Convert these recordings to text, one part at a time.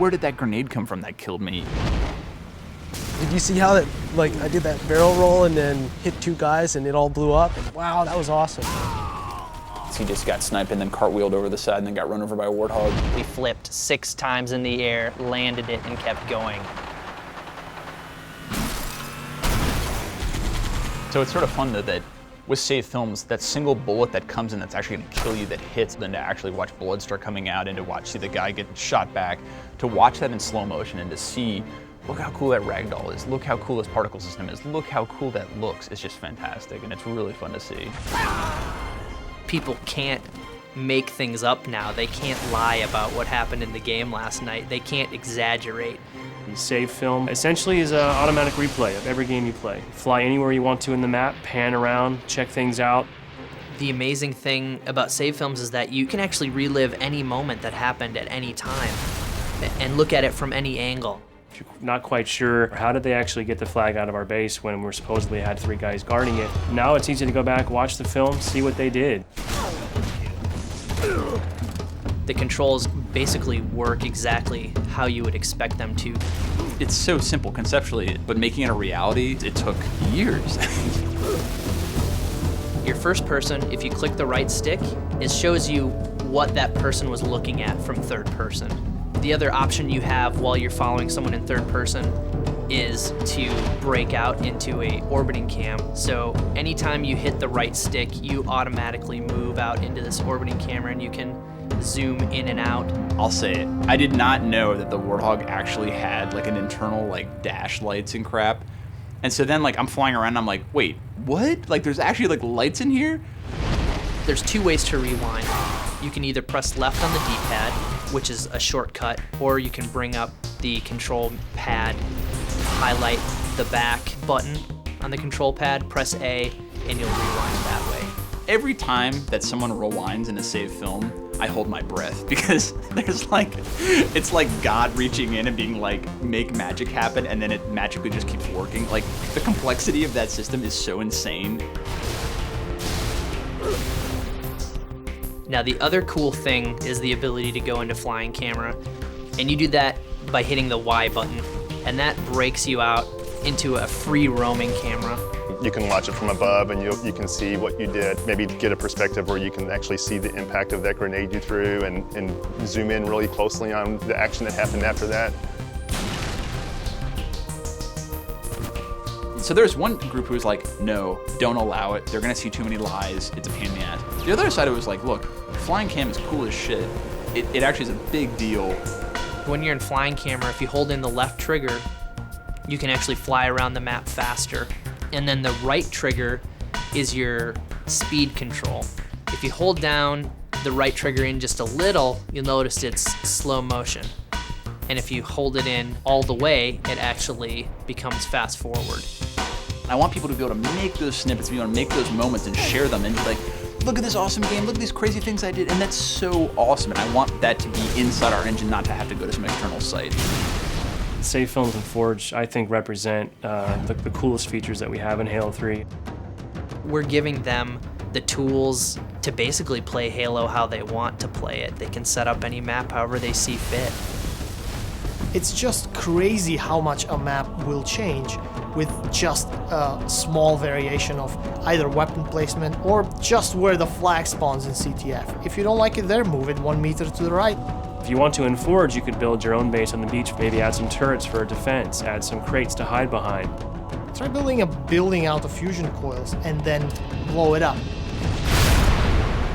where did that grenade come from that killed me? Did you see how that, like, I did that barrel roll and then hit 2 guys and it all blew up? And wow, that was awesome. So he just got sniped and then cartwheeled over the side and then got run over by a warthog. We flipped 6 times in the air, landed it, and kept going. So it's sort of fun that with save films, that single bullet that comes in that's actually gonna kill you that hits, then to actually watch blood start coming out and to see the guy get shot back, to watch that in slow motion and to see, look how cool that ragdoll is, look how cool this particle system is, look how cool that looks. It's just fantastic and it's really fun to see. People can't make things up now. They can't lie about what happened in the game last night. They can't exaggerate. The save film essentially is an automatic replay of every game you play. Fly anywhere you want to in the map, pan around, check things out. The amazing thing about save films is that you can actually relive any moment that happened at any time and look at it from any angle. If you're not quite sure, how did they actually get the flag out of our base when we're supposedly had 3 guys guarding it? Now it's easy to go back, watch the film, see what they did. The controls basically work exactly how you would expect them to. It's so simple conceptually, but making it a reality, it took years. Your first person, if you click the right stick, it shows you what that person was looking at from third person. The other option you have while you're following someone in third person is to break out into a orbiting cam. So anytime you hit the right stick, you automatically move out into this orbiting camera and you can zoom in and out. I'll say it, I did not know that the Warthog actually had like an internal like dash lights and crap. And so then like I'm flying around and I'm like, wait, what? Like there's actually like lights in here? There's 2 ways to rewind. You can either press left on the D-pad, which is a shortcut, or you can bring up the control pad, highlight the back button on the control pad, press A, and you'll rewind that way. Every time that someone rewinds in a save film, I hold my breath because there's like, it's like God reaching in and being like, make magic happen, and then it magically just keeps working. Like, the complexity of that system is so insane. Now the other cool thing is the ability to go into flying camera, and you do that by hitting the Y button, and that breaks you out into a free roaming camera. You can watch it from above and you can see what you did, maybe get a perspective where you can actually see the impact of that grenade you threw and zoom in really closely on the action that happened after that. So there's one group who was like, no, don't allow it. They're gonna see too many lies. It's a pain in the ass. The other side of it was like, look, flying cam is cool as shit. It actually is a big deal. When you're in flying camera, if you hold in the left trigger, you can actually fly around the map faster. And then the right trigger is your speed control. If you hold down the right trigger in just a little, you'll notice it's slow motion. And if you hold it in all the way, it actually becomes fast forward. I want people to be able to make those snippets, be able to make those moments and share them and be like, look at this awesome game, look at these crazy things I did, and that's so awesome. And I want that to be inside our engine, not to have to go to some external site. Save films and Forge, I think, represent the coolest features that we have in Halo 3. We're giving them the tools to basically play Halo how they want to play it. They can set up any map however they see fit. It's just crazy how much a map will change with just a small variation of either weapon placement or just where the flag spawns in CTF. If you don't like it there, move it 1 meter to the right. If you want to in Forge, you could build your own base on the beach, maybe add some turrets for defense, add some crates to hide behind. Try building a building out of fusion coils and then blow it up.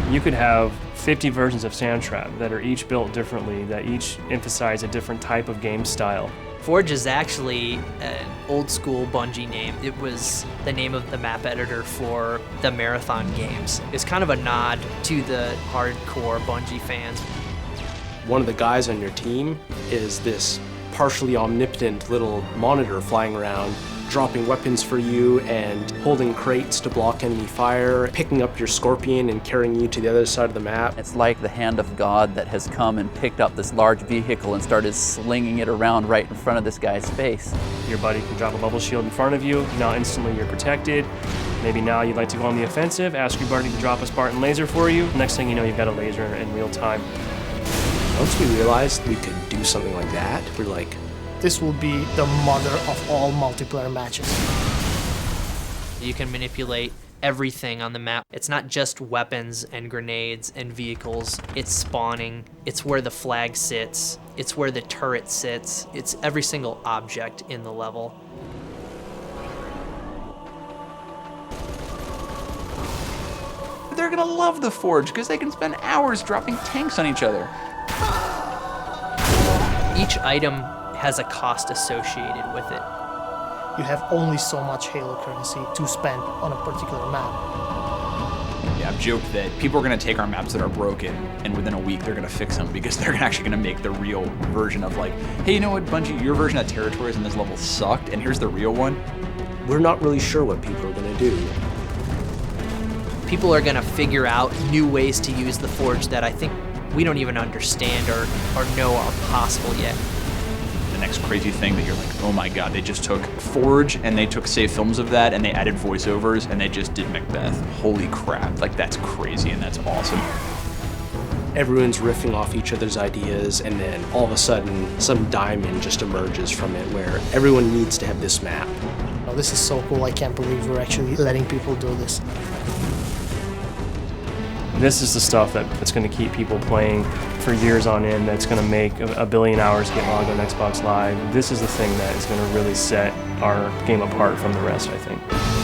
You could have 50 versions of Sandtrap that are each built differently, that each emphasize a different type of game style. Forge is actually an old school Bungie name. It was the name of the map editor for the Marathon games. It's kind of a nod to the hardcore Bungie fans. One of the guys on your team is this partially omnipotent little monitor flying around, dropping weapons for you and holding crates to block enemy fire, picking up your Scorpion and carrying you to the other side of the map. It's like the hand of God that has come and picked up this large vehicle and started slinging it around right in front of this guy's face. Your buddy can drop a bubble shield in front of you, now instantly you're protected. Maybe now you'd like to go on the offensive, ask your buddy to drop a Spartan laser for you. Next thing you know, you've got a laser in real time. Once we realized we could do something like that, we're like, This will be the mother of all multiplayer matches. You can manipulate everything on the map. It's not just weapons and grenades and vehicles. It's spawning. It's where the flag sits. It's where the turret sits. It's every single object in the level. They're gonna love the Forge because they can spend hours dropping tanks on each other. Each item has a cost associated with it. You have only so much Halo currency to spend on a particular map. Yeah, I've joked that people are gonna take our maps that are broken and within a week they're gonna fix them because they're actually gonna make the real version of like, hey, you know what, Bungie, your version of territories in this level sucked and here's the real one. we're not really sure what people are going to do. People are gonna figure out new ways to use the Forge that I think we don't even understand or know are possible yet. The next crazy thing that you're like, oh my god, they just took Forge and they took save films of that and they added voiceovers and they just did Macbeth. Holy crap, like that's crazy and that's awesome. Everyone's riffing off each other's ideas, and then all of a sudden, some diamond just emerges from it where everyone needs to have this map. Oh, this is so cool, I can't believe we're actually letting people do this. This is the stuff that's going to keep people playing for years on end, that's going to make a billion hours get logged on Xbox Live. This is the thing that is going to really set our game apart from the rest, I think.